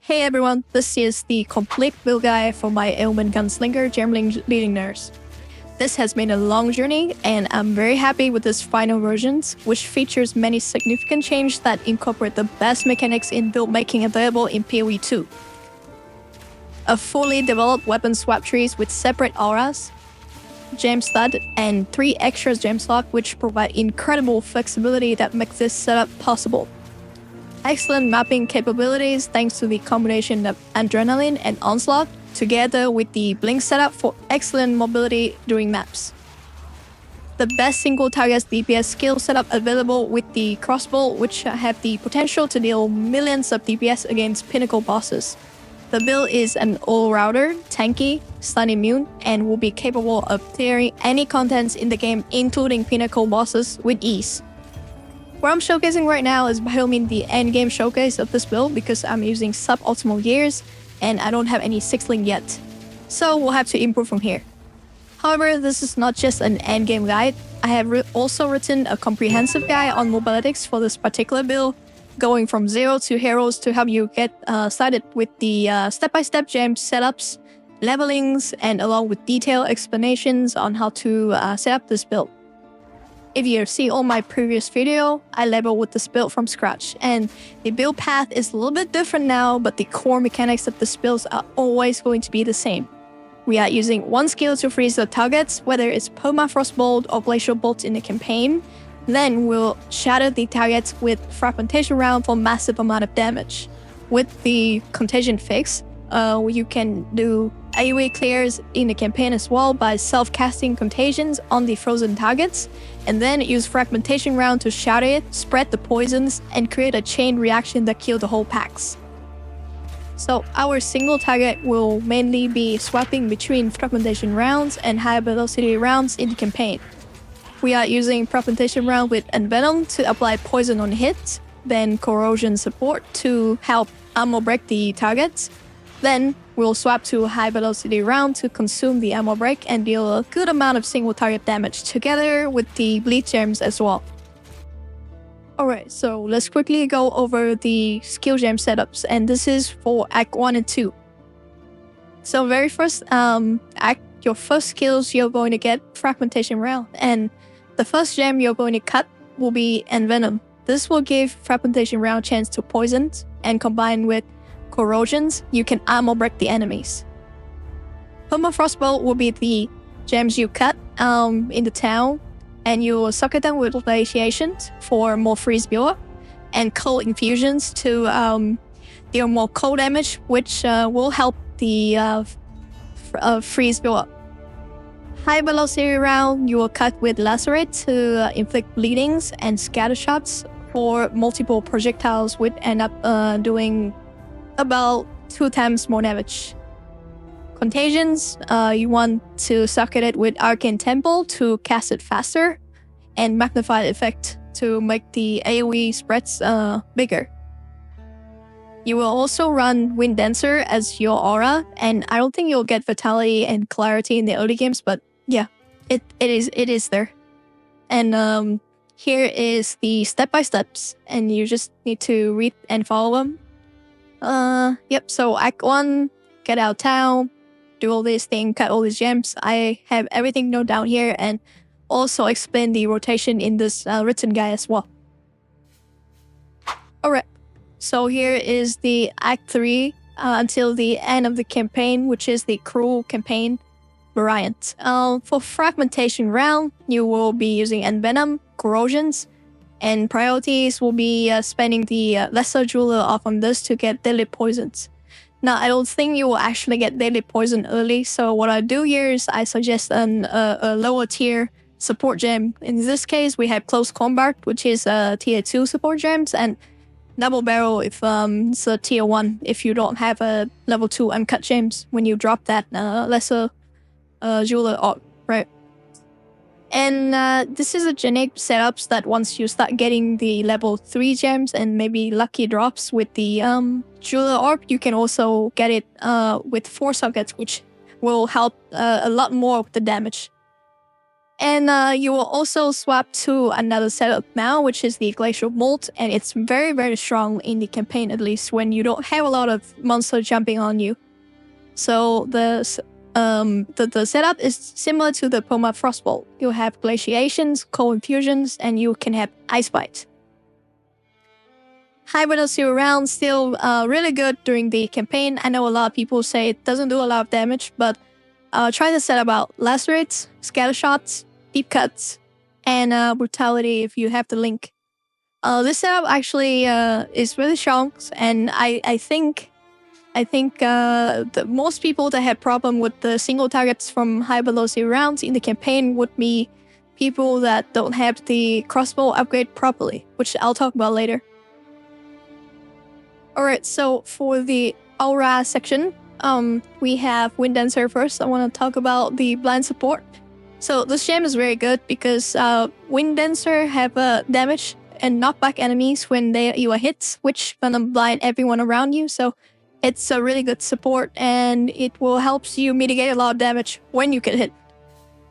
Hey everyone, this is the complete build guide for my Ailment Gunslinger Gemling Legionnaires. This has been a long journey, and I'm very happy with this final versions, which features many significant changes that incorporate the best mechanics in build making available in PoE 2. A fully developed weapon swap trees with separate auras, gem stud, and 3 extra gem slot, which provide incredible flexibility that makes this setup possible. Excellent mapping capabilities thanks to the combination of Adrenaline and Onslaught, together with the Blink setup for excellent mobility during maps. The best single target DPS skill setup available with the crossbow, which have the potential to deal millions of DPS against pinnacle bosses. The build is an all-rounder, tanky, stun immune, and will be capable of clearing any contents in the game, including pinnacle bosses, with ease. What I'm showcasing right now is by all means the endgame showcase of this build because I'm using suboptimal gears and I don't have any 6-link yet. So we'll have to improve from here. However, this is not just an endgame guide. I have also written a comprehensive guide on Mobalytics for this particular build, going from 0 to Heralds to help you get started with the step-by-step gem setups, levelings, and along with detailed explanations on how to set up this build. If you see all my previous video, I level with this build from scratch, and the build path is a little bit different now, but the core mechanics of this build are always going to be the same. We are using 1 skill to freeze the targets, whether it's Permafrost Bolt or Glacial Bolt in the campaign. Then we'll shatter the targets with Fragmentation Round for massive amount of damage. With the Contagion fix, you can do AoE clears in the campaign as well by self-casting contagions on the frozen targets, and then use Fragmentation Round to shatter it, spread the poisons, and create a chain reaction that kills the whole packs. So our single target will mainly be swapping between Fragmentation Rounds and high velocity rounds in the campaign. We are using Fragmentation Round with Envenom to apply poison on hits, then Corrosion support to help armor break the targets. Then we'll swap to a high velocity round to consume the armor break and deal a good amount of single target damage together with the bleed gems as well. Alright, so let's quickly go over the skill gem setups, and this is for Act 1 and 2. So very first act, your first skills you're going to get Fragmentation Round, and the first gem you're going to cut will be Envenom. This will give Fragmentation Round chance to poison, and combined with Corrosions, you can armor break the enemies. Permafrost Bolt will be the gems you cut in the town, and you will socket them with Glaciations for more freeze build-up, and Cold Infusions to deal more cold damage, which will help the freeze build-up. High velocity round, you will cut with Lacerate to inflict bleedings and scatter shots for multiple projectiles, which end up doing about 2 times more damage. Contagions, you want to socket it with Arcane Temple to cast it faster, and Magnified Effect to make the AoE spreads bigger. You will also run Wind Dancer as your aura, and I don't think you'll get Vitality and Clarity in the early games, but yeah, it is there. And here is the step-by-steps, and you just need to read and follow them. Yep, so Act 1, get out of town, do all these things, cut all these gems. I have everything noted down here and also explain the rotation in this written guide as well. Alright, so here is the Act 3 until the end of the campaign, which is the Cruel campaign variant. For Fragmentation Round, you will be using Envenom, Corrosions, and priorities will be spending the Lesser Jeweler off on this to get Deadly Poisons. Now, I don't think you will actually get Deadly Poison early, so what I do here is I suggest a lower tier support gem. In this case, we have Close Combat, which is tier 2 support gems, and Double Barrel if it's a tier 1 if you don't have a level 2 uncut gems when you drop that Lesser Jeweler off, right? And this is a generic setups that once you start getting the level 3 gems and maybe lucky drops with the Jeweler Orb, you can also get it with 4 sockets, which will help a lot more with the damage. And you will also swap to another setup now, which is the Glacial Mold, and it's very, very strong in the campaign, at least when you don't have a lot of monsters jumping on you. So the setup is similar to the Poma Frostbolt. You have glaciations, cold infusions, and you can have Ice Bite. High velocity rounds still really good during the campaign. I know a lot of people say it doesn't do a lot of damage, but try the setup out. Lacerates, Scatter Shots, Deep Cuts, and Brutality if you have the link. This setup actually is really strong, and I think the most people that have problem with the single targets from high velocity rounds in the campaign would be people that don't have the crossbow upgrade properly, which I'll talk about later. Alright, so for the aura section, we have Wind Dancer first. I want to talk about the blind support. So this gem is very good because Wind Dancer have damage and knockback enemies when you are hit, which gonna blind everyone around you. So it's a really good support, and it will help you mitigate a lot of damage when you get hit.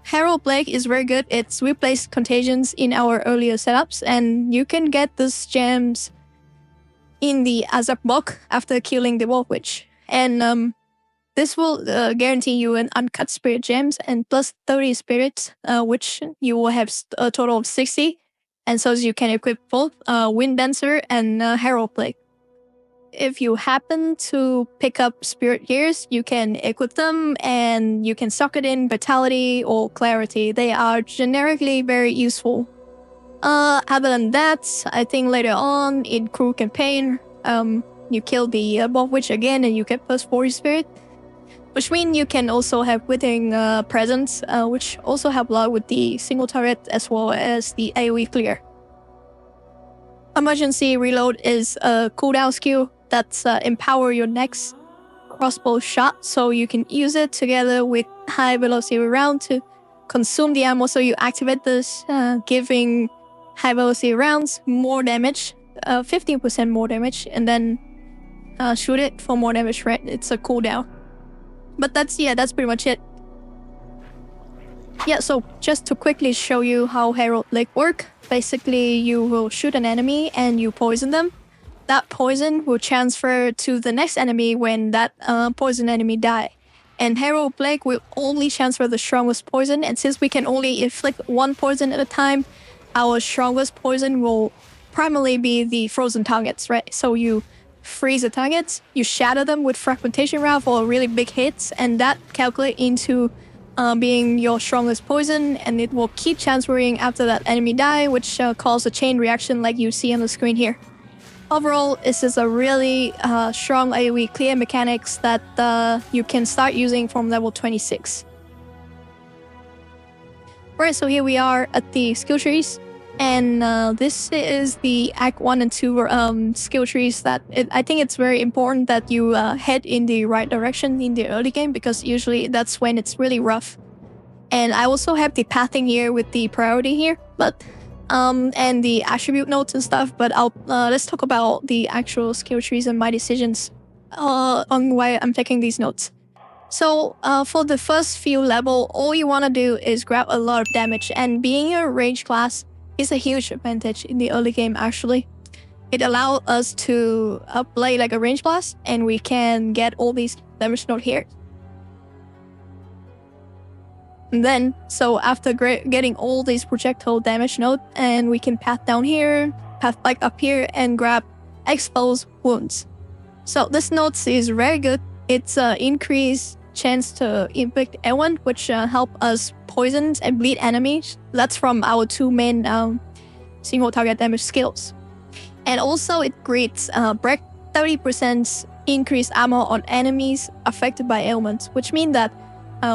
Herald Blade is very good. It's replaced Contagions in our earlier setups, and you can get these gems in the Azak book after killing the Wolf Witch. And this will guarantee you an uncut spirit gems and plus 30 spirits, which you will have a total of 60. And so you can equip both Wind Dancer and Herald Blade. If you happen to pick up Spirit Gears, you can equip them and you can sock it in Vitality or Clarity. They are generically very useful. Other than that, I think later on in crew campaign, you kill the Wolf Witch again and you get plus 40 spirit, which means you can also have Withering Presence, which also help a lot with the single turret as well as the AoE clear. Emergency Reload is a cooldown skill that's empower your next crossbow shot, so you can use it together with high velocity round to consume the ammo. So you activate this, giving high velocity rounds more damage, 15% more damage, and then shoot it for more damage, right? It's a cooldown. But that's pretty much it. Yeah, so just to quickly show you how Herald Blade work, basically you will shoot an enemy and you poison them. That poison will transfer to the next enemy when that poison enemy die. And Herald Blade will only transfer the strongest poison, and since we can only inflict one poison at a time, our strongest poison will primarily be the frozen targets, right? So you freeze the targets, you shatter them with fragmentation round for really big hits, and that calculate into being your strongest poison, and it will keep transferring after that enemy die, which causes a chain reaction like you see on the screen here. Overall, this is a really strong AoE clear mechanics that you can start using from level 26. Right, so here we are at the skill trees, and this is the Act 1 and 2 skill trees that I think it's very important that you head in the right direction in the early game, because usually that's when it's really rough. And I also have the pathing here with the priority here, but and the attribute notes and stuff, but let's talk about the actual skill trees and my decisions on why I'm taking these notes. So for the first few level, all you want to do is grab a lot of damage, and being a range class is a huge advantage in the early game actually. It allows us to play like a range class, and we can get all these damage notes here. And then, so after getting all these projectile damage note, and we can path down here, path like up here, and grab exposed wounds. So this note is very good. It's increased chance to inflict Ailment, which help us poison and bleed enemies. That's from our two main single target damage skills. And also it grants break 30% increased armor on enemies affected by ailments, which means that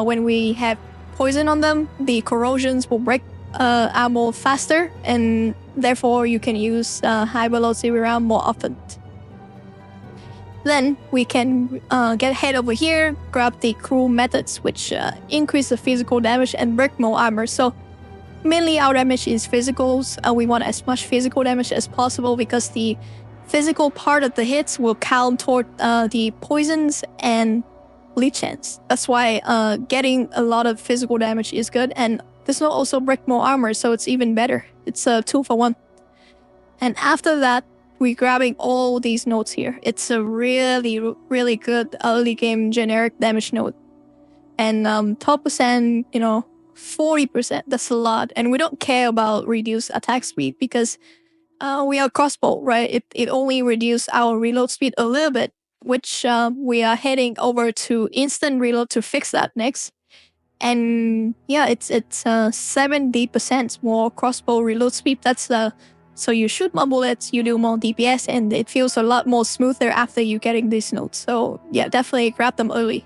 when we have poison on them, the corrosions will break armor faster, and therefore you can use high velocity round more often. Then we can get head over here, grab the cruel methods, which increase the physical damage and break more armor. So mainly our damage is physicals. We want as much physical damage as possible because the physical part of the hits will count toward the poisons and bleed chance. That's why getting a lot of physical damage is good. And this note also breaks more armor, so it's even better. It's a 2 for 1. And after that, we're grabbing all these notes here. It's a really, really good early game generic damage note. And 12%, 40%, that's a lot. And we don't care about reduced attack speed because we are crossbow, right? It only reduces our reload speed a little bit, which we are heading over to instant reload to fix that next. And yeah, it's 70% more crossbow reload speed. That's so you shoot more bullets, you do more DPS, and it feels a lot more smoother after you getting these notes. So yeah, definitely grab them early.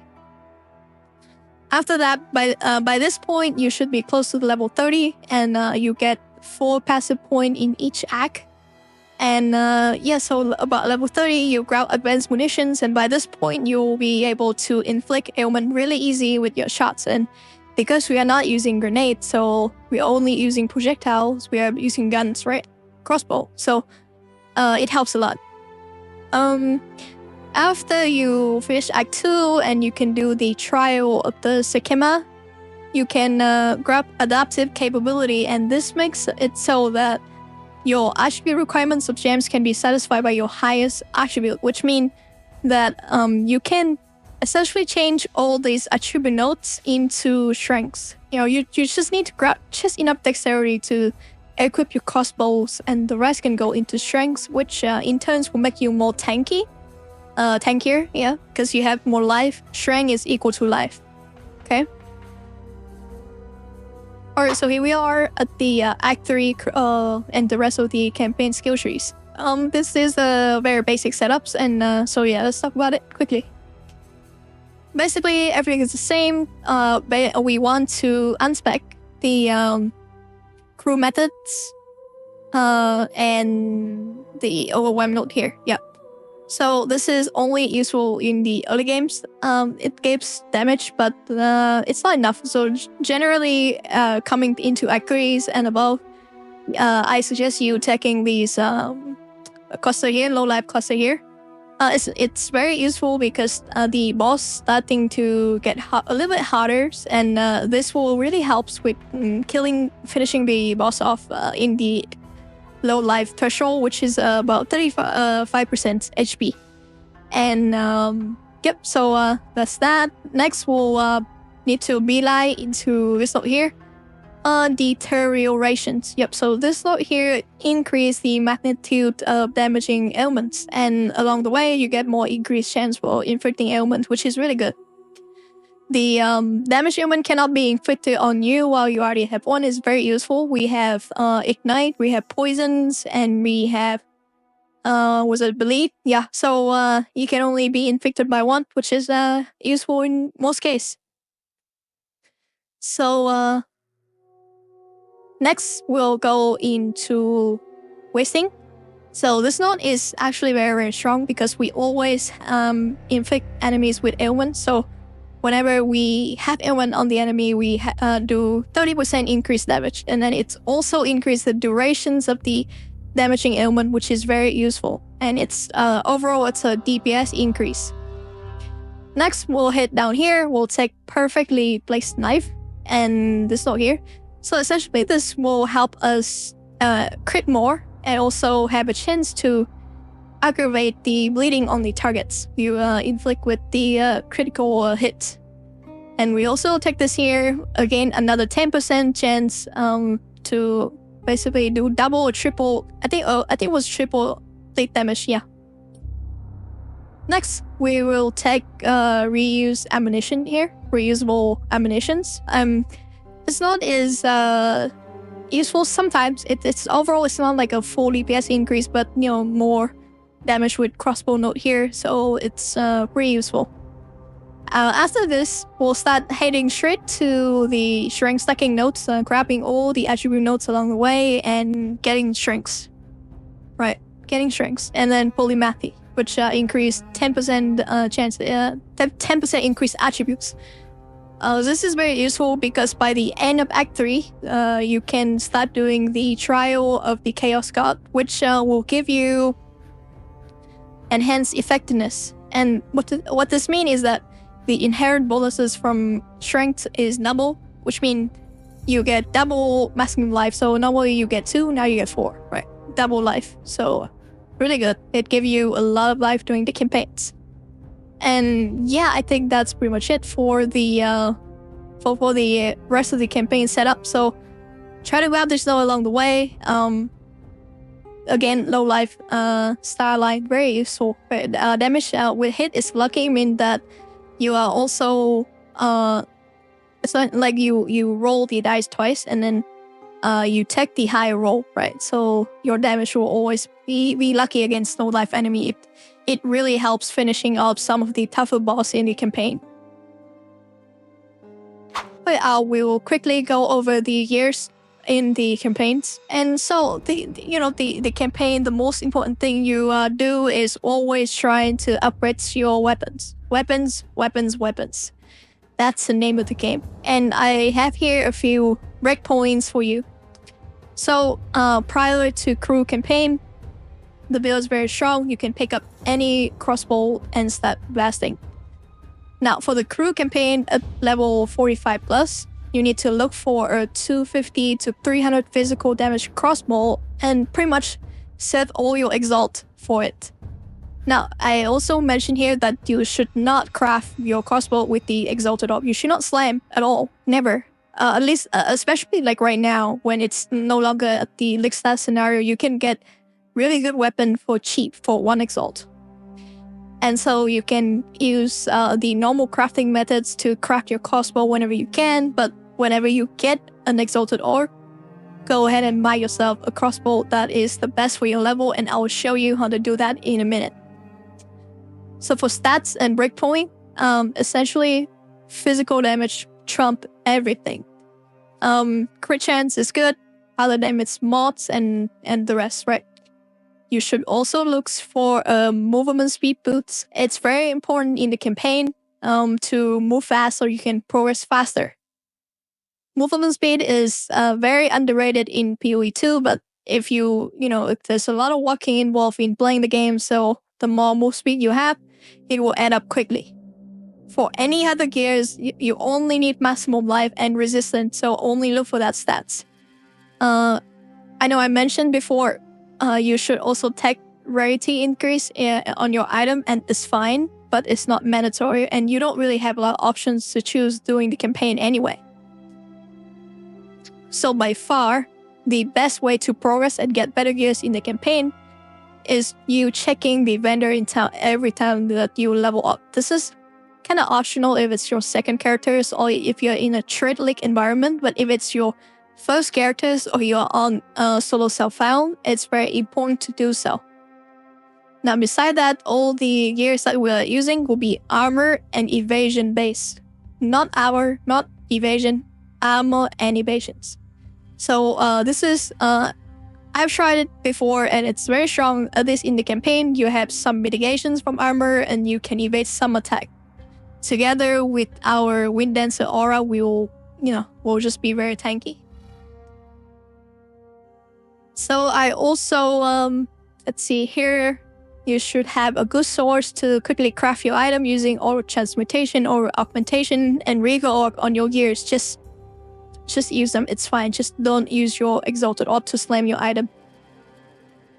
After that, by this point, you should be close to the level 30, and you get 4 passive points in each act. And yeah, so about level 30, you grab advanced munitions, and by this point, you'll be able to inflict ailment really easy with your shots. And because we are not using grenades, so we're only using projectiles, we are using guns, right? Crossbow. So it helps a lot. After you finish Act 2 and you can do the trial of the schema, you can grab adaptive capability, and this makes it so that your attribute requirements of gems can be satisfied by your highest attribute, which means that you can essentially change all these attribute notes into strengths. You just need to grab just enough dexterity to equip your crossbows, and the rest can go into strengths, which in turns will make you more tankier, yeah, because you have more life. Strength is equal to life. Okay. Alright, so here we are at the Act 3 and the rest of the campaign skill trees. This is a very basic setups, and so yeah, let's talk about it quickly. Basically, everything is the same. We want to unspec the crew methods and the overwhelm note here. Yeah. So this is only useful in the early games. It gives damage, but it's not enough. So generally, coming into Act 3s and above, I suggest you taking these cluster here, low life cluster here. It's very useful because the boss starting to get a little bit harder, and this will really helps with finishing the boss off in the low life threshold, which is about 35% HP. And yep, so that's that. Next, we'll need to beeline into this note here. Deteriorations. Yep, so this note here increase the magnitude of damaging ailments, and along the way you get more increased chance for inflicting ailments, which is really good. The damage ailment cannot be inflicted on you while you already have one. Is very useful. We have ignite, we have poisons, and we have was it bleed? Yeah, so you can only be inflicted by one, which is useful in most cases. So next, we'll go into wasting. So this note is actually very, very strong because we always inflict enemies with ailment. So whenever we have ailment on the enemy, we do 30% increased damage. And then it's also increased the durations of the damaging ailment, which is very useful. And it's overall, it's a DPS increase. Next, we'll head down here. We'll take perfectly placed knife and this note here. So essentially, this will help us crit more and also have a chance to aggravate the bleeding on the targets you inflict with the critical hit. And we also take this here, again, another 10% chance to basically do double or triple. I think it was triple bleed damage, yeah. Next, we will take reuse ammunition here, reusable ammunitions. It's not as useful sometimes. It's overall, it's not like a full DPS increase, but more damage with crossbow note here, so it's pretty useful. After this, we'll start heading straight to the strength stacking notes, grabbing all the attribute notes along the way and getting strengths. Right, getting strengths, and then polymathy, which increase 10% chance, 10% increased attributes. This is very useful because by the end of Act 3, you can start doing the trial of the Chaos God, which will give you enhanced effectiveness. And what this means is that the inherent bonuses from strength is double, which means you get double maximum life. So normally you get 2, now you get 4, right? Double life. So really good. It gives you a lot of life during the campaigns. And yeah, I think that's pretty much it for the for the rest of the campaign setup. So try to grab this note along the way. Again, low life starlight, very useful. Damage with hit is lucky, mean that you are also it's not like you roll the dice twice and then you take the higher roll, right? So your damage will always be lucky against no life enemy. It really helps finishing up some of the tougher boss in the campaign. But I will quickly go over the years in the campaigns. And so the campaign, the most important thing you do is always trying to upgrade your weapons. Weapons. That's the name of the game. And I have here a few breakpoints for you. So prior to crew campaign, the build is very strong. You can pick up any crossbow and start blasting. Now for the crew campaign at level 45 plus, you need to look for a 250 to 300 physical damage crossbow and pretty much save all your exalt for it. Now, I also mentioned here that you should not craft your crossbow with the exalted orb. You should not slam at all, never. At least, especially like right now, when it's no longer at the Lixstar scenario, you can get really good weapon for cheap for 1 exalt. And so you can use the normal crafting methods to craft your crossbow whenever you can, but whenever you get an exalted orb, go ahead and buy yourself a crossbow that is the best for your level, and I will show you how to do that in a minute. So for stats and breakpoint, essentially physical damage trump everything. Crit chance is good, other damage mods and the rest, right? You should also look for movement speed boots. It's very important in the campaign to move fast so you can progress faster. Movement speed is very underrated in PoE 2, but if if there's a lot of walking involved in playing the game, so the more move speed you have, it will add up quickly. For any other gears, you only need maximum life and resistance, so only look for that stats. I know I mentioned before, you should also take rarity increase on your item, and it's fine, but it's not mandatory, and you don't really have a lot of options to choose during the campaign anyway. So by far, the best way to progress and get better gears in the campaign is you checking the vendor in town every time that you level up. This is kind of optional if it's your second characters or if you're in a trade league environment, but if it's your first characters or you're on solo self-found, it's very important to do so. Now beside that, all the gears that we're using will be armor and evasion based. Not armor, not evasion, armor and evasions. So this is I've tried it before and it's very strong. At least in the campaign, you have some mitigations from armor and you can evade some attack. Together with our Wind Dancer aura, we'll just be very tanky. So I also, let's see here, you should have a good source to quickly craft your item using aura transmutation or augmentation and regal orb on your gears. Just use them, it's fine. Just don't use your exalted orb to slam your item.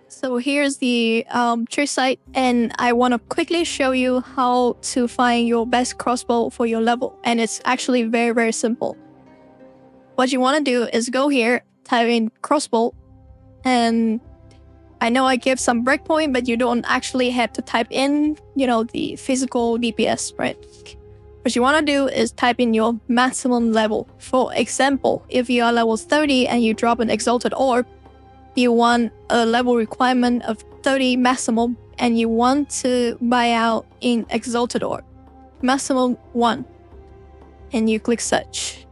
So here's the tree site, and I want to quickly show you how to find your best crossbow for your level. And it's actually very, very simple. What you want to do is go here, type in crossbow, and I know I give some breakpoint, but you don't actually have to type in, the physical DPS, right? What you want to do is type in your maximum level. For example, if you are level 30 and you drop an exalted orb, you want a level requirement of 30 maximum and you want to buy out in exalted orb. Maximum 1. And you click search.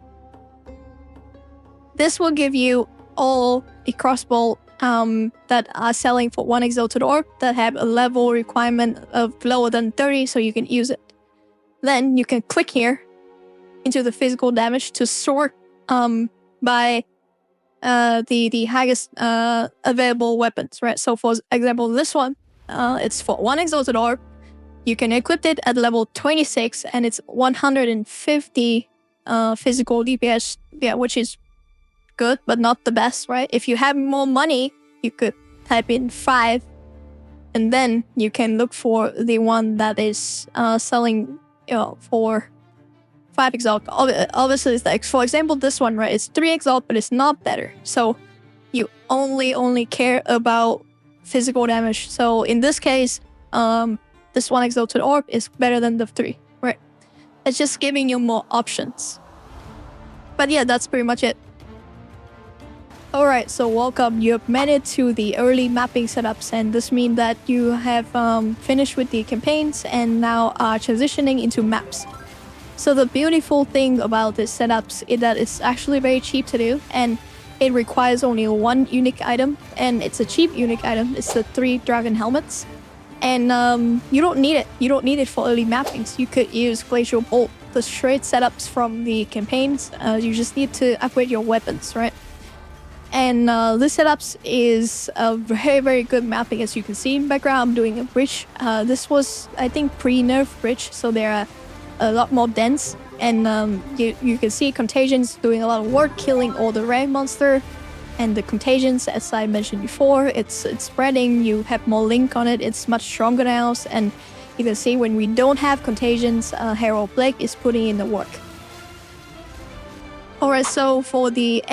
This will give you all the crossbow that are selling for 1 exalted orb that have a level requirement of lower than 30, so you can use it. Then you can click here into the physical damage to sort by the highest available weapons, right? So for example, this one, it's for 1 exalted orb. You can equip it at level 26 and it's 150 physical DPS, which is good, but not the best, right? If you have more money, you could type in 5, and then you can look for the one that is selling, for 5 exalt. Obviously, it's like, for example, this one, right? It's 3 exalt, but it's not better. So you only care about physical damage. So in this case, this 1 exalted orb is better than the 3, right? It's just giving you more options. But yeah, that's pretty much it. Alright, so welcome. You have made it to the early mapping setups, and this means that you have finished with the campaigns and now are transitioning into maps. So the beautiful thing about this setups is that it's actually very cheap to do, and it requires only 1 unique item, and it's a cheap unique item. It's the 3 dragon helmets, and you don't need it. You don't need it for early mappings. You could use Glacial Bolt, the straight setups from the campaigns. You just need to upgrade your weapons, right? And this setups is a very, very good mapping. As you can see in background, I'm doing a bridge. This was, I think, pre-nerf bridge, so they're a lot more dense. And you can see Contagions doing a lot of work, killing all the rare monster. And the Contagions, as I mentioned before, it's spreading. You have more link on it. It's much stronger now. And you can see when we don't have Contagions, Herald Blake is putting in the work. Alright, so for the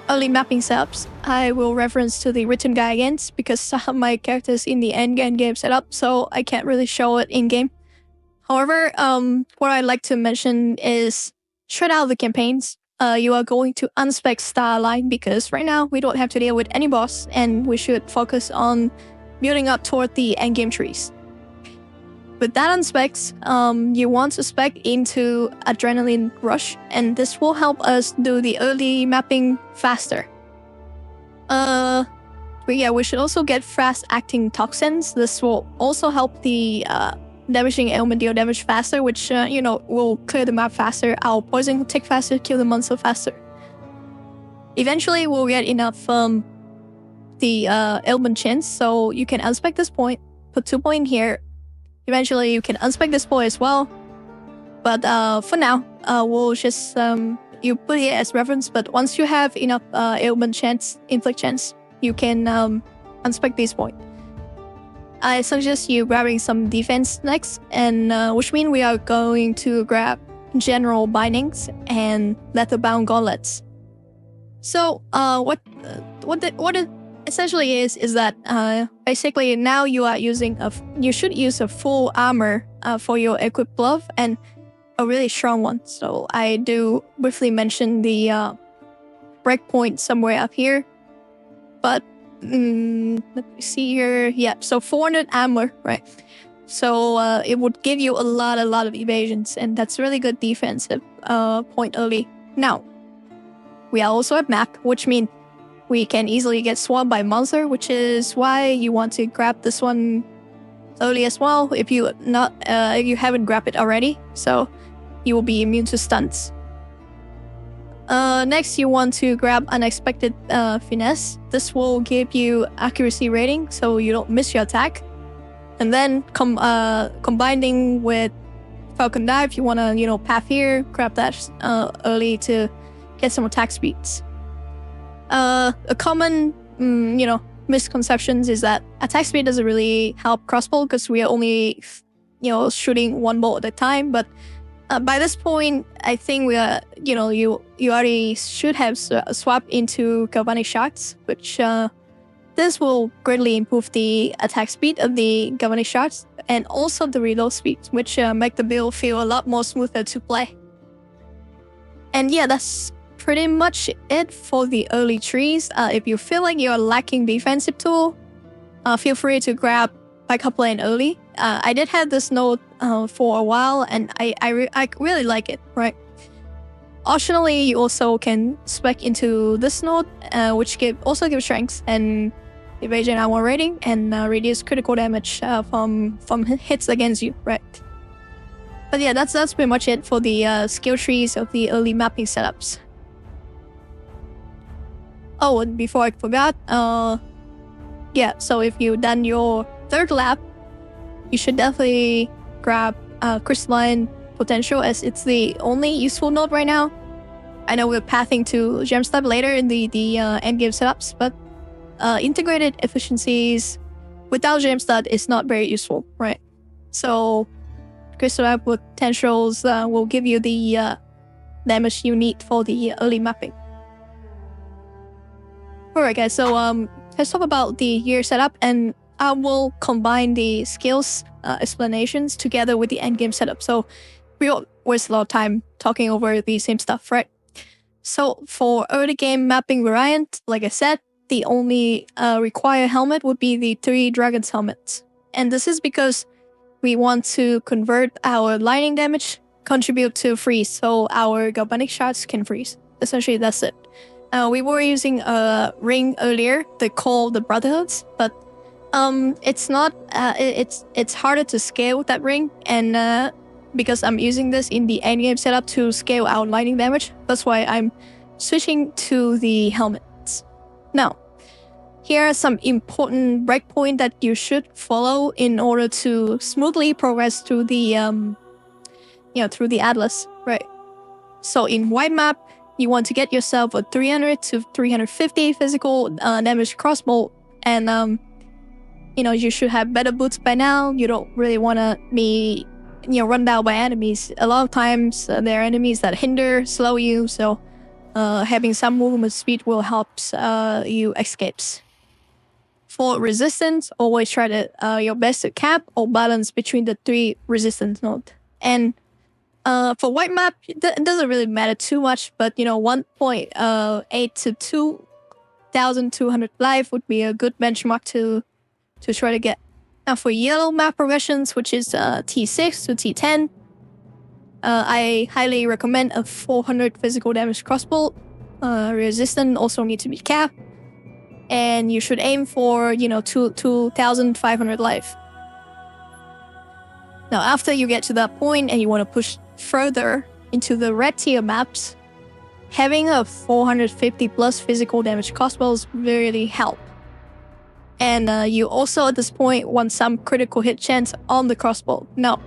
early mapping setups, I will reference to the written guide again because some of my characters in the Endgame setup, so I can't really show it in-game. However, what I'd like to mention is straight out of the campaigns, you are going to unspec Starline because right now we don't have to deal with any boss and we should focus on building up toward the endgame trees. With that unspecs, you want to spec into Adrenaline Rush, and this will help us do the early mapping faster. But yeah, we should also get fast acting toxins. This will also help the damaging ailment deal damage faster, which will clear the map faster. Our poison will take faster, kill the monster faster. Eventually, we'll get enough the ailment chance, so you can unspec this point, put 2 points here. Eventually, you can unspec this point as well. But for now, we'll just you put it as reference. But once you have enough ailment chance, inflict chance, you can unspec this point. I suggest you grabbing some defense next, and which means we are going to grab general bindings and leather-bound gauntlets. So what it essentially is that basically now you are using you should use a full armor for your equipped glove and a really strong one. So I do briefly mention the breakpoint somewhere up here, but let me see here. Yeah, so 400 armor, right? So it would give you a lot of evasions, and that's really good defensive point early. Now we are also at map, which means we can easily get swarmed by monster, which is why you want to grab this one early as well if you haven't grabbed it already, so you will be immune to stunts. Next, you want to grab Unexpected Finesse. This will give you accuracy rating, so you don't miss your attack. And then combining with Falcon Dive, you want to path here, grab that early to get some attack speeds. A common misconceptions is that attack speed doesn't really help crossbow because we are only shooting 1 bolt at a time. But by this point, I think we are you already should have swapped into galvanic shots, which this will greatly improve the attack speed of the galvanic shots and also the reload speed, which make the build feel a lot more smoother to play. And yeah, that's pretty much it for the early trees. If you feel like you're lacking defensive tool, feel free to grab backup plan early. I did have this node for a while, and I really like it, right? Optionally, you also can spec into this node, which also gives strength and evasion armor rating and reduce critical damage from hits against you, right? But yeah, that's pretty much it for the skill trees of the early mapping setups. Oh, and before I forgot, yeah, so if you've done your 3rd lap, you should definitely grab Crystalline Potential, as it's the only useful node right now. I know we're pathing to gem step later in the endgame setups, but integrated efficiencies without gem stud is not very useful, right? So crystal up potentials will give you the damage you need for the early mapping. Alright guys, so let's talk about the gear setup, and I will combine the skills explanations together with the endgame setup. So we don't waste a lot of time talking over the same stuff, right? So for early game mapping variant, like I said, the only required helmet would be the 3 dragons helmets. And this is because we want to convert our lightning damage, contribute to freeze, so our galvanic shards can freeze. Essentially, that's it. We were using a ring earlier, they call the Brotherhoods, but it's not. It's harder to scale with that ring, and because I'm using this in the endgame setup to scale out lightning damage, that's why I'm switching to the helmets. Now, here are some important breakpoints that you should follow in order to smoothly progress through the through the Atlas, right? So in white map, you want to get yourself a 300 to 350 physical damage crossbow, and you should have better boots by now. You don't really want to be run down by enemies. A lot of times there are enemies that hinder, slow you, so having some movement speed will help you escapes. For resistance, always try to your best to cap or balance between the 3 resistance nodes. And for white map, it doesn't really matter too much, but 1.8 to 2,200 life would be a good benchmark to try to get. Now for yellow map progressions, which is T6 to T10, I highly recommend a 400 physical damage crossbow. Resistance also need to be capped, and you should aim for 2,500 life. Now after you get to that point and you want to push further into the red tier maps, having a 450 plus physical damage crossbows really help. And you also at this point want some critical hit chance on the crossbow. Now,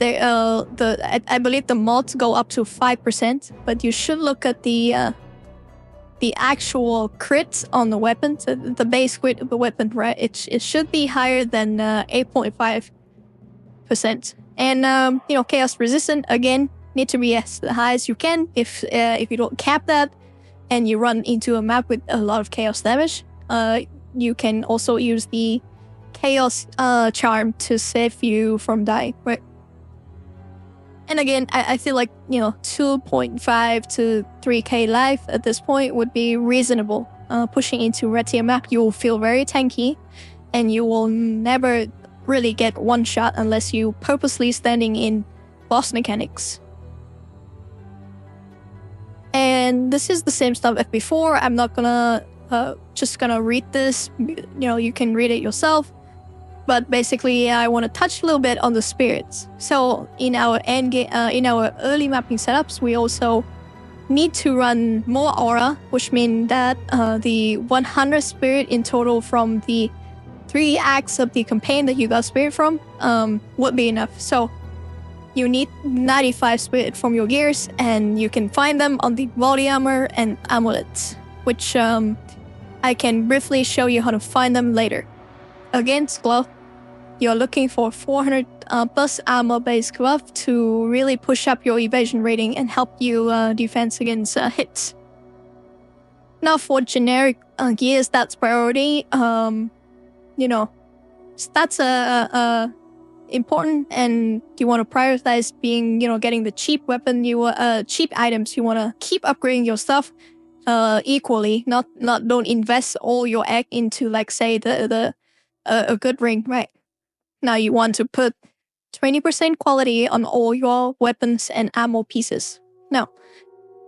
I believe the mods go up to 5%, but you should look at the actual crits on the weapon, so the base crit of the weapon, right? It should be higher than 8.5%. And chaos resistant again need to be as high as you can. If you don't cap that and you run into a map with a lot of chaos damage, you can also use the chaos charm to save you from dying, right? And again, I feel like 2.5 to 3k life at this point would be reasonable. Pushing into red tier map, you will feel very tanky, and you will never really get one shot unless you purposely standing in boss mechanics. And this is the same stuff as before. I'm not gonna just gonna read this. You can read it yourself. But basically, I want to touch a little bit on the spirits. So in our in our early mapping setups, we also need to run more aura, which means that the 100 spirit in total from the 3 acts of the campaign that you got spirit from would be enough. So you need 95 spirit from your gears, and you can find them on the body armor and amulets, which I can briefly show you how to find them later. Against glove, you're looking for 400 plus armor based glove to really push up your evasion rating and help you defense against hits. Now for generic gears, that's priority. That's important, and you want to prioritize being getting the cheap weapon, cheap items. You want to keep upgrading your stuff equally, not don't invest all your egg into, like, say a good ring, right? Now you want to put 20% quality on all your weapons and ammo pieces. Now,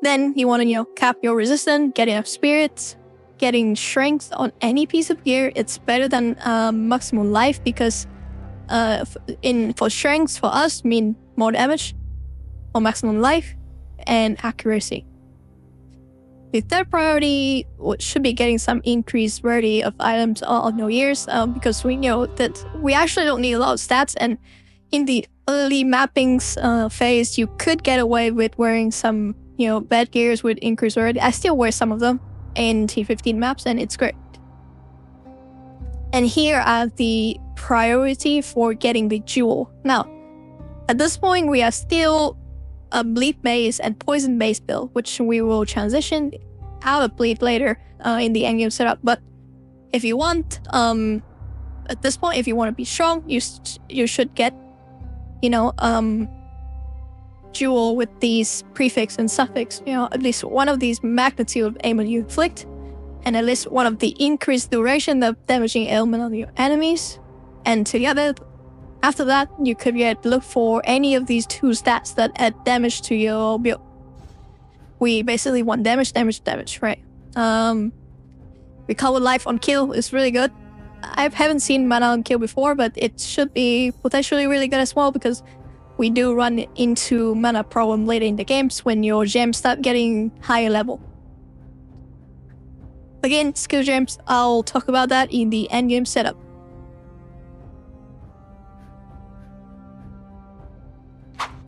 then you want to cap your resistance, get enough spirits, getting strength on any piece of gear. It's better than maximum life, because for strength for us mean more damage, or maximum life, and accuracy. The third priority should be getting some increased rarity of items on your gears, because we know that we actually don't need a lot of stats, and in the early mappings phase, you could get away with wearing some bad gears with increased rarity. I still wear some of them in T15 maps, and it's great. And here are the priority for getting the jewel. Now, at this point, we are still a bleed base and poison base build, which we will transition out of bleed later in the endgame setup. But if you want, at this point, if you want to be strong, you should get, jewel with these prefix and suffix. At least one of these magnitude of ailment you inflict, and at least one of the increased duration of damaging ailment on your enemies. And together, after that, you could look for any of these 2 stats that add damage to your build. We basically want damage, right? Recover life on kill is really good. I haven't seen mana on kill before, but it should be potentially really good as well, because we do run into mana problem later in the games when your gems start getting higher level. Again, skill gems, I'll talk about that in the endgame setup.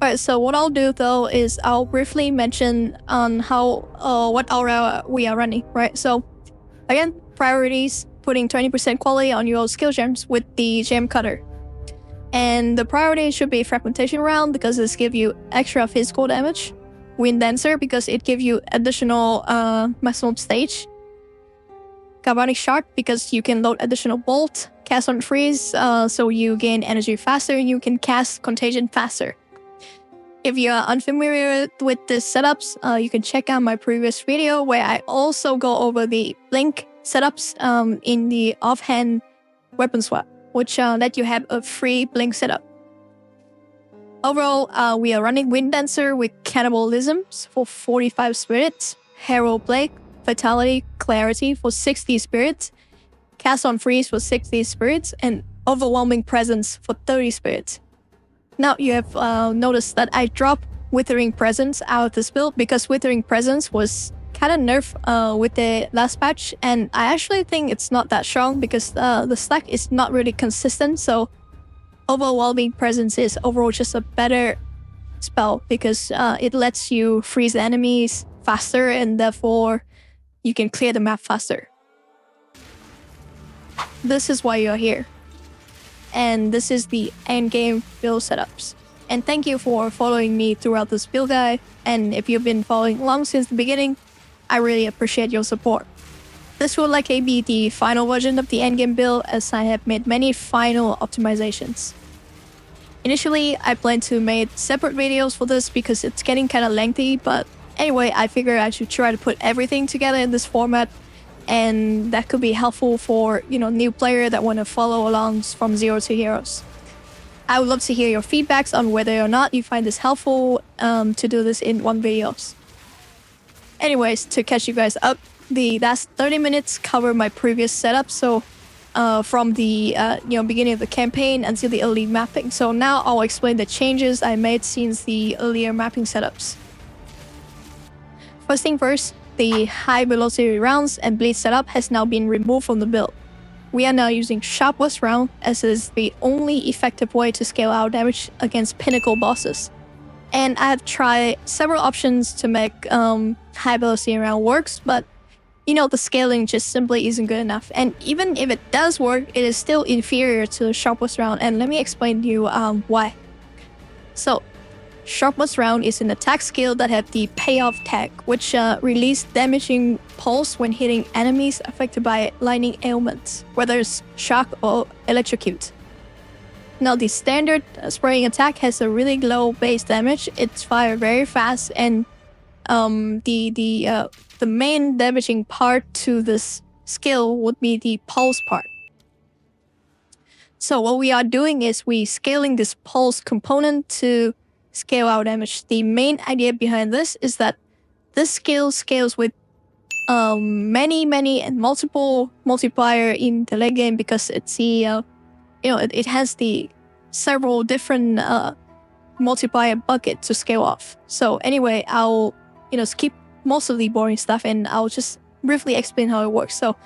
Alright, so what I'll do though is I'll briefly mention on what aura we are running, right? So again, priorities, putting 20% quality on your skill gems with the gem cutter. And the priority should be fragmentation round because this gives you extra physical damage. Wind dancer because it gives you additional maximum stage. Carbonic shark because you can load additional bolt. Cast on freeze, so you gain energy faster and you can cast contagion faster. If you're unfamiliar with these setups, you can check out my previous video where I also go over the blink setups in the offhand weapon swap, which let you have a free blink setup. Overall, we are running Wind Dancer with Cannibalisms for 45 spirits, Herald Blade, Vitality, Clarity for 60 spirits, Cast on Freeze for 60 spirits, and Overwhelming Presence for 30 spirits. Now you have noticed that I dropped Withering Presence out of this build because Withering Presence was kind of nerfed with the last patch, and I actually think it's not that strong because the stack is not really consistent. So Overwhelming Presence is overall just a better spell because it lets you freeze enemies faster and therefore you can clear the map faster. This is why you're here. And this is the endgame build setups. And thank you for following me throughout this build guide. And if you've been following along since the beginning, I really appreciate your support. This will likely be the final version of the endgame build as I have made many final optimizations. Initially, I planned to make separate videos for this because it's getting kind of lengthy, but anyway, I figured I should try to put everything together in this format, and that could be helpful for, new player that want to follow along from Zero to Heroes. I would love to hear your feedbacks on whether or not you find this helpful to do this in one videos. Anyways, to catch you guys up, the last 30 minutes cover my previous setup, so from the beginning of the campaign until the early mapping. So now I'll explain the changes I made since the earlier mapping setups. First thing first, the high velocity rounds and bleed setup has now been removed from the build. We are now using Shockburst Rounds as is the only effective way to scale our damage against pinnacle bosses. And I have tried several options to make high velocity round works, but the scaling just simply isn't good enough. And even if it does work, it is still inferior to Shockburst Round, and let me explain to you why. So, Shockburst Round is an attack skill that has the payoff tag, which release damaging pulse when hitting enemies affected by lightning ailments, whether it's shock or electrocute. Now the standard spraying attack has a really low base damage, it's fired very fast, and the main damaging part to this skill would be the pulse part. So what we are doing is we scaling this pulse component to scale our damage. The main idea behind this is that this skill scales with many and multiple multiplier in the late game because it's the it has the several different multiplier bucket to scale off. So anyway, I'll skip most of the boring stuff and I'll just briefly explain how it works. So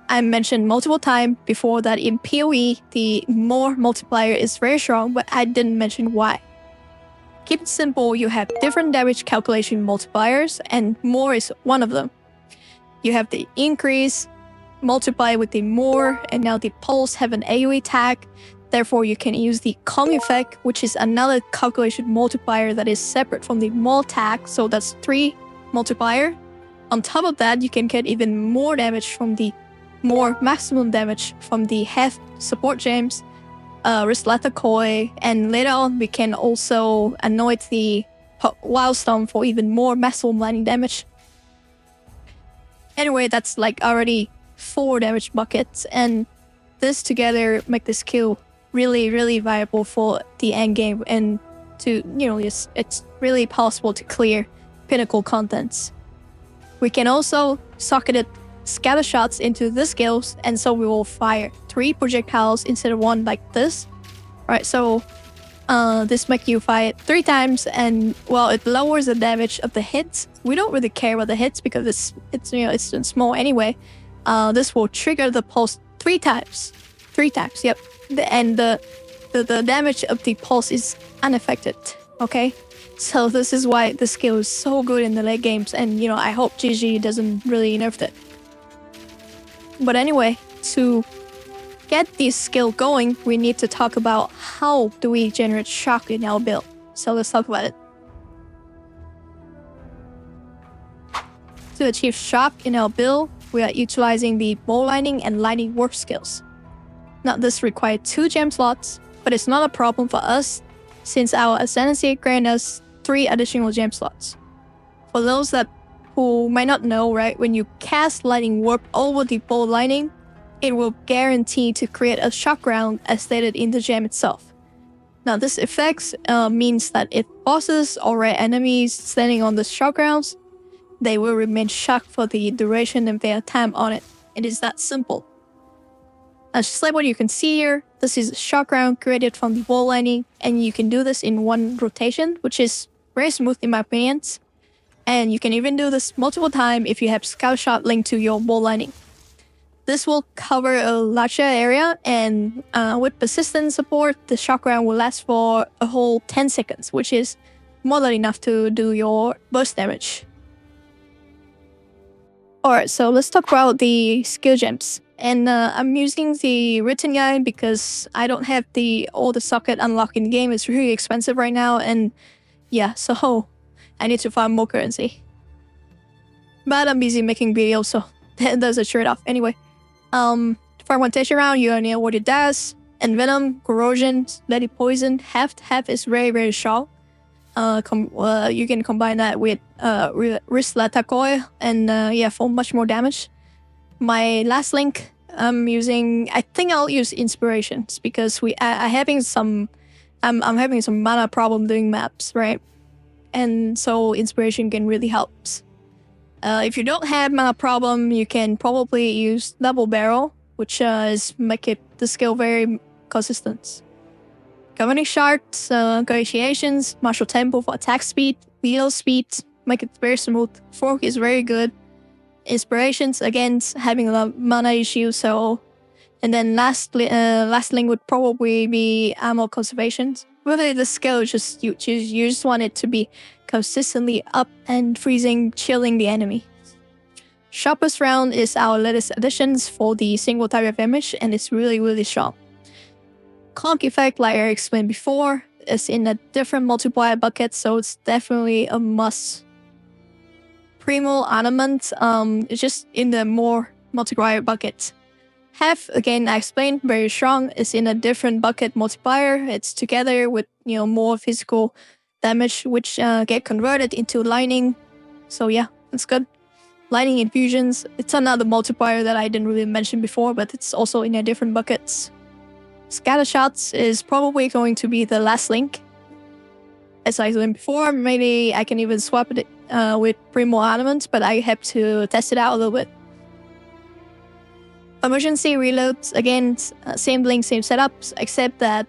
I mentioned multiple times before that in PoE the more multiplier is very strong, but I didn't mention why. Keep it simple, you have different damage calculation multipliers, and more is one of them. You have the increase, multiply with the more, and now the pulse have an AoE tag. Therefore, you can use the Kong effect, which is another calculation multiplier that is separate from the mul tag, so that's 3 multiplier. On top of that, you can get even more damage from the more maximum damage from the half support gems, Rislata Koi, and later on we can also anoint the Wildstorm for even more maximum lightning damage. Anyway, that's like already 4 damage buckets, and this together make the skill really viable for the end game, and to it's really possible to clear pinnacle contents. We can also socket scatter shots into the skills, and so we will fire 3 projectiles instead of 1 like this. Alright, so this make you fire 3 times, and well, it lowers the damage of the hits. We don't really care about the hits because it's small anyway. This will trigger the pulse 3 times. 3 times, yep. And the damage of the pulse is unaffected. Okay, so this is why the skill is so good in the late games, and I hope GG doesn't really nerf it. But anyway, to get this skill going, we need to talk about how do we generate shock in our build. So let's talk about it. To achieve shock in our build, we are utilizing the bow lightning and lightning warp skills. Now this requires 2 gem slots, but it's not a problem for us since our ascendancy grants us 3 additional gem slots. For those who might not know, right, when you cast lightning warp over the bow lightning, it will guarantee to create a shock round as stated in the gem itself. Now this effect means that if bosses or rare enemies standing on the shock rounds, they will remain shocked for the duration of their time on it. It is that simple. Just like what you can see here, this is a shock round created from the bow lightning, and you can do this in 1 rotation, which is very smooth in my opinion. And you can even do this multiple times if you have scout shot linked to your bow lightning. This will cover a larger area, and with persistent support, the shock round will last for a whole 10 seconds, which is more than enough to do your burst damage. Alright, so let's talk about the skill gems. And I'm using the written guide because I don't have all the socket unlocked in the game. It's really expensive right now, and yeah, so I need to farm more currency. But I'm busy making videos, so there's a trade-off. Anyway, fragmentation round, you only know what it does. Envenom, corrosion, deadly poison, half is very strong. You can combine that with Rislata Koi, and yeah, for much more damage. My last link, I think I'll use inspirations because I'm having some mana problem doing maps, right? And so inspiration can really help. If you don't have mana problem, you can probably use double barrel, which is make the skill very consistent. Governing shards, negotiations, martial tempo for attack speed, veto speed, make it very smooth. Fork is very good. Inspirations, again, having a lot of mana issues, so... And then last link would probably be ammo conservation. Really, the skill you just want it to be consistently up and freezing, chilling the enemy. Shockburst Round is our latest additions for the single type of damage, and it's really strong. Conk effect, like I explained before, is in a different multiplier bucket, so it's definitely a must. Primal Ailment, it's just in the more multiplier bucket. Half, again, I explained, very strong, is in a different bucket multiplier. It's together with more physical damage, which get converted into lightning. So yeah, that's good. Lightning infusions, it's another multiplier that I didn't really mention before, but it's also in a different buckets. Scatter shots is probably going to be the last link. As I said before, maybe I can even swap it with Primal Ailment, but I have to test it out a little bit. Emergency reloads, again, same link, same setups, except that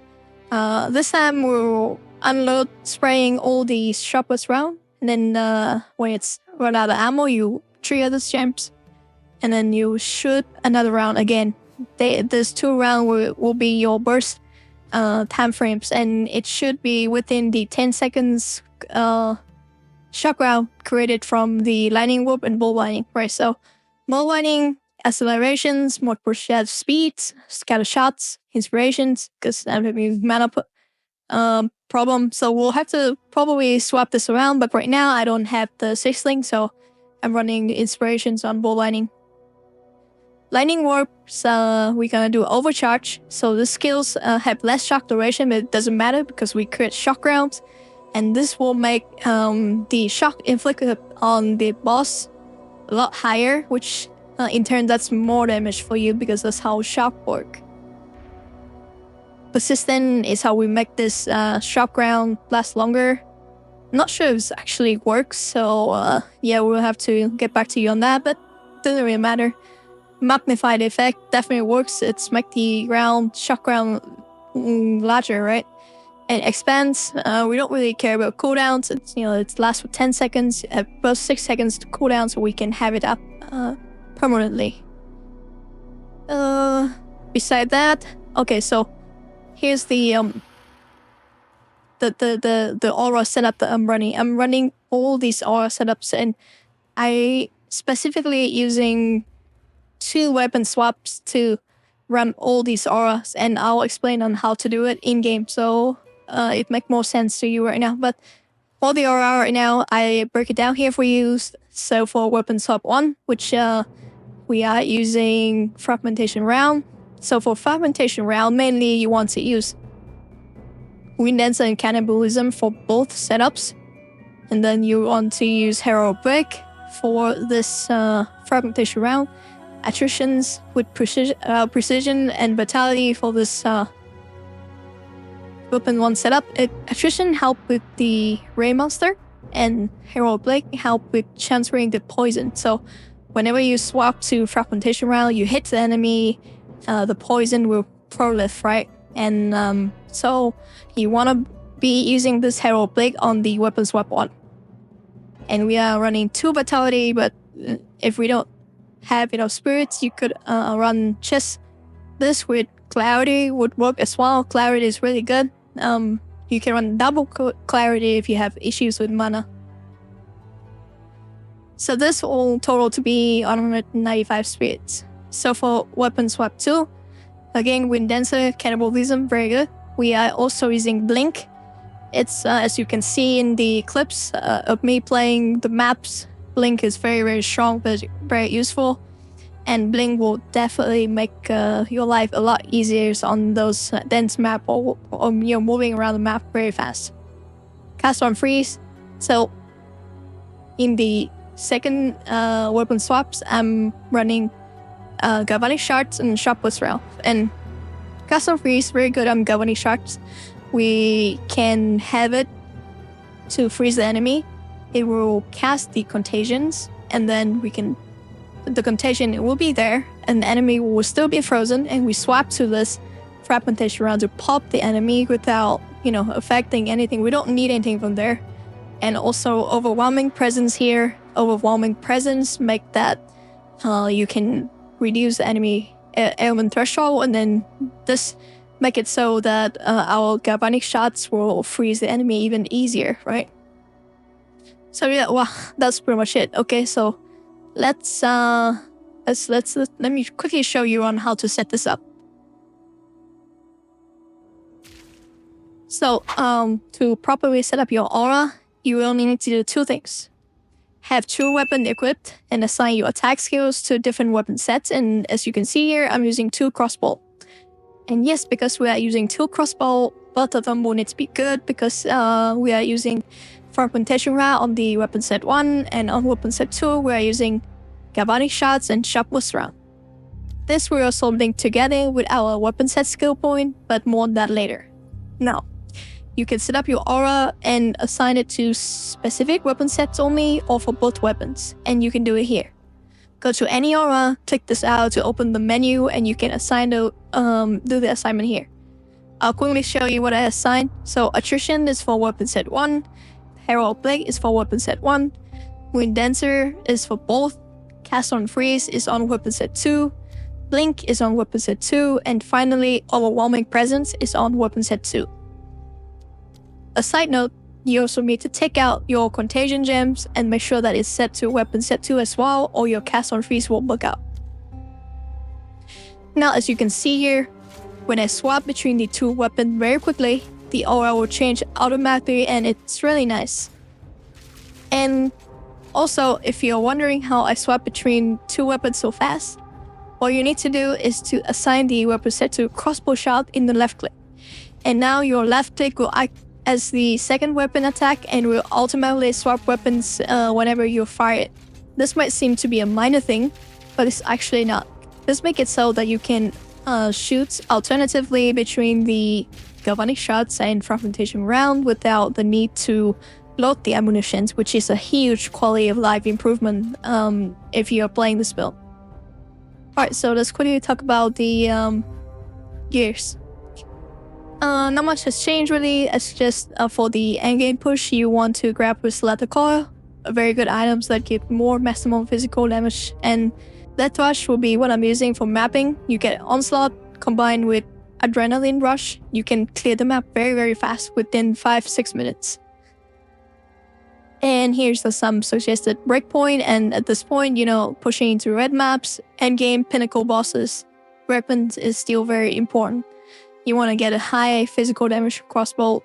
this time we'll unload spraying all the Shockburst round, and then when it's run out of ammo, you trigger the gems, and then you shoot another round again. This 2 round will be your burst time frames, and it should be within the 10 seconds shock round created from the lightning warp and bull lightning, right? So more lightning, accelerations, more push speeds, scatter shots, inspirations, because that would be mana problem. So we'll have to probably swap this around, but right now I don't have the 6-link, so I'm running inspirations on bull lightning. Lightning warps, we're gonna do overcharge. So the skills have less shock duration, but it doesn't matter because we create shock rounds. And this will make the shock inflicted on the boss a lot higher, which in turn that's more damage for you because that's how shock work. Persistent is how we make this shock round last longer. I'm not sure if this actually works, so yeah, we'll have to get back to you on that, but it doesn't really matter. Magnified effect definitely works. It's make the shock round larger, right? And expands, we don't really care about cooldowns. It's, it lasts for 10 seconds, about 6 seconds to cooldown, so we can have it up permanently. Beside that, okay, so here's the aura setup that I'm running. I'm running all these aura setups, and I specifically using 2 weapon swaps to run all these auras, and I'll explain on how to do it in game, so it make more sense to you right now. But for the aura right now, I break it down here for you. So for weapon swap 1, which we are using fragmentation round. So for fragmentation round, mainly you want to use Wind Dancer and Cannibalism for both setups, and then you want to use Herald Break for this fragmentation round. Attritions with precision and vitality for this weapon 1 setup. Attrition help with the Ray monster, and Herald Blade help with transferring the poison. So whenever you swap to fragmentation round, you hit the enemy, the poison will proliferate, right? And so you want to be using this Herald Blade on the weapon swap 1. And we are running 2 vitality, but if we don't have enough spirits, you could run chess. This with clarity would work as well. Clarity is really good. You can run double clarity if you have issues with mana. So this will total to be 195 spirits. So for weapon swap 2, again, Wind Dancer, Cannibalism, very good. We are also using Blink. It's as you can see in the clips of me playing the maps, Blink is very, very strong, but very useful. And Blink will definitely make your life a lot easier on those dense map or moving around the map very fast. Cast on Freeze. So in the second weapon swaps, I'm running Galvanic Shards and Shockburst Rounds. And Cast on Freeze, very good on Galvanic Shards. We can have it to freeze the enemy. It will cast the contagions, and then the contagion will be there, and the enemy will still be frozen, and we swap to this fragmentation round to pop the enemy without, affecting anything. We don't need anything from there. And also Overwhelming Presence here. Overwhelming Presence make that you can reduce the enemy ailment threshold, and then this make it so that our galvanic shots will freeze the enemy even easier, right? So yeah, well, that's pretty much it. Okay, so let me quickly show you on how to set this up. So to properly set up your aura, you only need to do 2 things. Have 2 weapons equipped and assign your attack skills to different weapon sets. And as you can see here, I'm using 2 crossbow. And yes, because we are using 2 crossbow, both of them will need to be good because we are using fragmentation round on the weapon set 1, and on weapon set 2, we are using galvanic shots and Shockburst round. This will also link together with our weapon set skill point, but more on that later. Now, you can set up your aura and assign it to specific weapon sets only or for both weapons, and you can do it here. Go to any aura, click this out to open the menu, and you can assign do the assignment here. I'll quickly show you what I assigned. So Attrition is for weapon set 1, Herald Blade is for weapon set 1, Wind Dancer is for both, Cast on Freeze is on weapon set 2, Blink is on weapon set 2, and finally, Overwhelming Presence is on weapon set 2. A side note, you also need to take out your Contagion gems and make sure that it's set to weapon set 2 as well, or your cast on freeze will bug out. Now, as you can see here, when I swap between the two weapons very quickly, the aura will change automatically and it's really nice. And also, if you're wondering how I swap between two weapons so fast, all you need to do is to assign the weapon set to crossbow shot in the left click. And now your left click will act as the second weapon attack and will automatically swap weapons whenever you fire it. This might seem to be a minor thing, but it's actually not. This makes it so that you can shoot alternatively between the galvanic shots and fragmentation round without the need to load the ammunitions, which is a huge quality of life improvement if you're playing this build. Alright, so let's quickly talk about the gears. Not much has changed really. It's just for the endgame push, you want to grab with Leather Coil, very good items that give more maximum physical damage, and that rush will be what I'm using for mapping. You get Onslaught combined with Adrenaline Rush. You can clear the map very fast within 5-6 minutes. And here's some suggested breakpoint, and at this point, pushing into red maps, endgame, pinnacle bosses, weapons is still very important. You want to get a high physical damage crossbow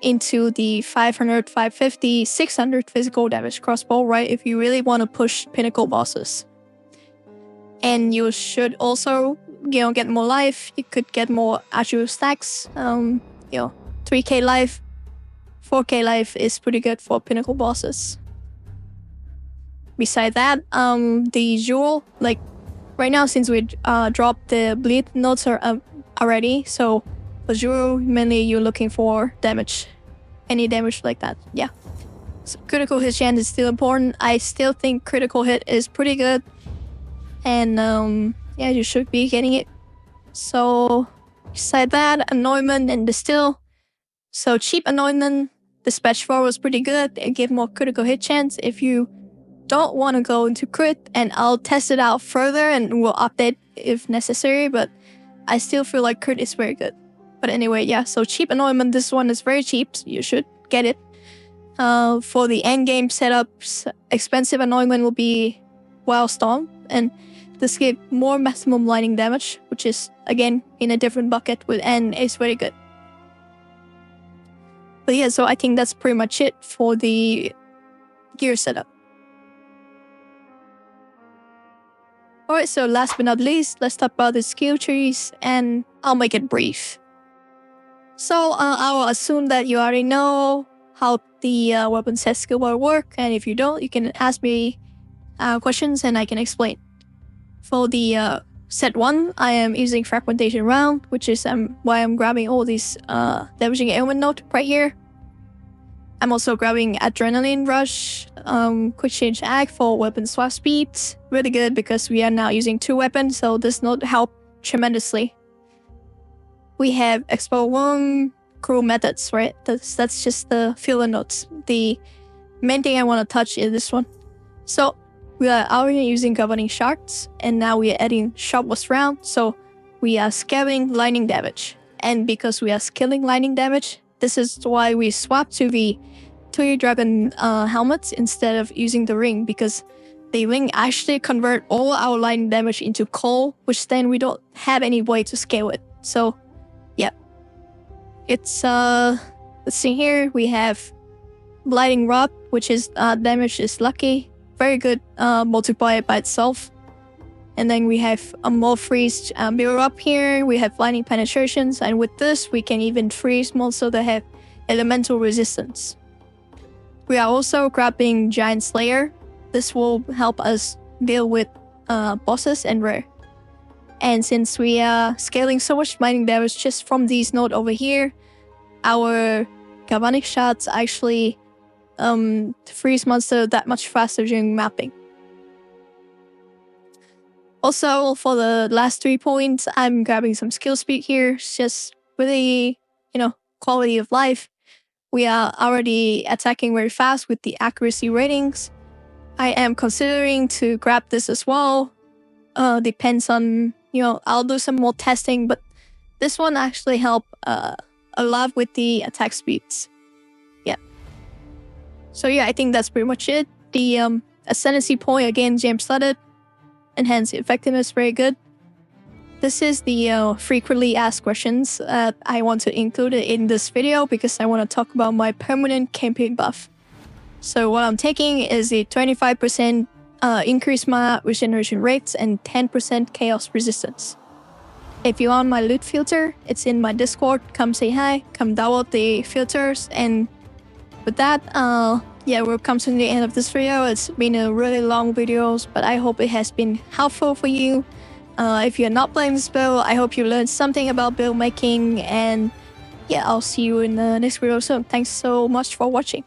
into the 500, 550, 600 physical damage crossbow, right? If you really want to push pinnacle bosses. And you should also, get more life. You could get more attribute stacks. 3k life, 4k life is pretty good for pinnacle bosses. Beside that, the jewel, right now since we dropped the bleed notes already, so for jewel, mainly you're looking for damage. Any damage like that, yeah. So critical hit chance is still important. I still think critical hit is pretty good. And yeah, you should be getting it. So beside that, anointment and distill. So cheap anointment, dispatch 4 was pretty good. It gave more critical hit chance. If you don't want to go into crit, and I'll test it out further and we'll update if necessary, but I still feel like crit is very good. But anyway, yeah, so cheap anointment, this one is very cheap, so you should get it. For the endgame setups, expensive anointment will be Wildstorm, and this gives more maximum lightning damage, which is, again, in a different bucket, and is very good. But yeah, so I think that's pretty much it for the gear setup. Alright, so last but not least, let's talk about the skill trees, and I'll make it brief. So I will assume that you already know how the weapon set skill bar work, and if you don't, you can ask me questions and I can explain. For the set 1, I am using Fragmentation Round, which is why I'm grabbing all these damaging ailment note right here. I'm also grabbing Adrenaline Rush, Quick Change Act for weapon swap speed. Really good because we are now using 2 weapons, so this note helped tremendously. We have Expo 1, Cruel Methods, right? That's just the filler notes. The main thing I want to touch is this one. So we are already using Governing Shards, and now we are adding Shockburst Rounds, so we are scaling lightning damage. And because we are scaling lightning damage, this is why we swapped to the Three Dragon helmets instead of using the ring, because the ring actually convert all our lightning damage into coal, which then we don't have any way to scale it. So, yeah. It's, let's see here, we have Blighting Rod, which is damage is lucky. Very good multiplier by itself. And then we have a more freeze build up here. We have lightning penetrations, and with this we can even freeze monsters that have elemental resistance. We are also grabbing Giant Slayer. This will help us deal with bosses and rare. And since we are scaling so much lightning damage just from these nodes over here, our galvanic shots actually freeze monster that much faster during mapping. Also, for the last 3 points, I'm grabbing some skill speed here. It's just really, quality of life. We are already attacking very fast with the accuracy ratings. I am considering to grab this as well. depends on, I'll do some more testing, but this one actually helped a lot with the attack speeds. Yeah. So yeah, I think that's pretty much it. The ascendancy PoE, again, gem-slotted. Enhanced effectiveness, very good. This is the frequently asked questions I want to include in this video because I want to talk about my permanent campaign buff. So what I'm taking is the 25% increased mana regeneration rates and 10% chaos resistance. If you want my loot filter, it's in my Discord. Come say hi, come download the filters, and with that, yeah, we've come to the end of this video. It's been a really long video, but I hope it has been helpful for you. If you're not playing this build, I hope you learned something about build making, and yeah, I'll see you in the next video soon. Thanks so much for watching.